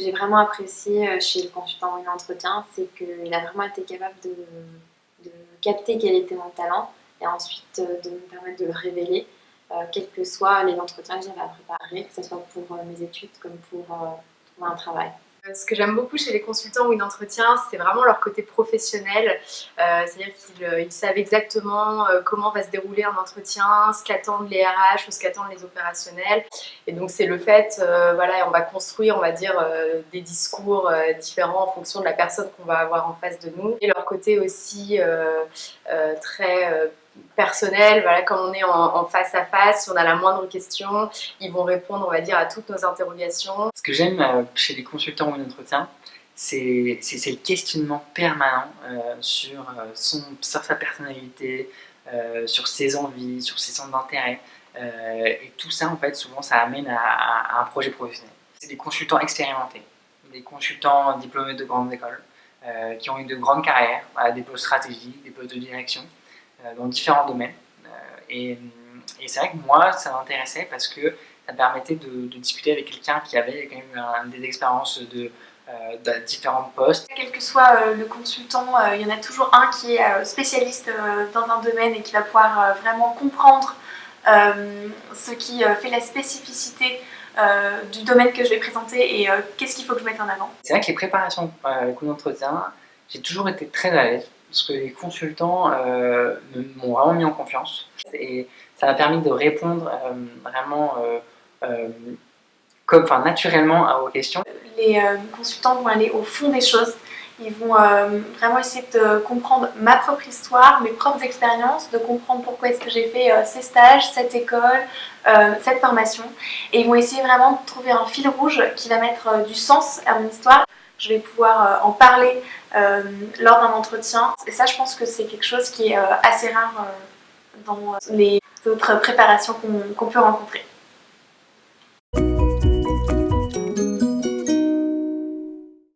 j'ai vraiment apprécié chez le consultant en entretien, c'est qu'il a vraiment été capable de capter quel était mon talent et ensuite de me permettre de le révéler, quels que soient les entretiens que j'avais à préparer, que ce soit pour mes études comme pour trouver un travail. Ce que j'aime beaucoup chez les consultants ou d'entretien, c'est vraiment leur côté professionnel. C'est-à-dire qu'ils savent exactement comment va se dérouler un entretien, ce qu'attendent les RH ou ce qu'attendent les opérationnels. Et donc c'est le fait, voilà, on va construire, on va dire, des discours différents en fonction de la personne qu'on va avoir en face de nous. Et leur côté aussi très personnel, voilà, comme on est en face à face, si on a la moindre question, ils vont répondre, on va dire, à toutes nos interrogations. Ce que j'aime chez les consultants ou d'entretien, c'est le questionnement permanent sur sa personnalité, sur ses envies, sur ses centres d'intérêt. Et tout ça, en fait, souvent, ça amène à un projet professionnel. C'est des consultants expérimentés, des consultants diplômés de grandes écoles, qui ont eu de grandes carrières, des postes stratégiques, des postes de direction, dans différents domaines. Et c'est vrai que moi, ça m'intéressait parce que ça me permettait de discuter avec quelqu'un qui avait quand même des expériences de différents postes. Quel que soit le consultant, il y en a toujours un qui est spécialiste dans un domaine et qui va pouvoir vraiment comprendre ce qui fait la spécificité du domaine que je vais présenter et qu'est-ce qu'il faut que je mette en avant. C'est vrai que les préparations coup d'entretien, j'ai toujours été très à l'aise parce que les consultants m'ont vraiment mis en confiance et ça m'a permis de répondre vraiment naturellement à vos questions. Les consultants vont aller au fond des choses. Ils vont vraiment essayer de comprendre ma propre histoire, mes propres expériences, de comprendre pourquoi est-ce que j'ai fait ces stages, cette école, cette formation. Et ils vont essayer vraiment de trouver un fil rouge qui va mettre du sens à mon histoire. Je vais pouvoir en parler lors d'un entretien. Et ça, je pense que c'est quelque chose qui est assez rare dans les autres préparations qu'on peut rencontrer.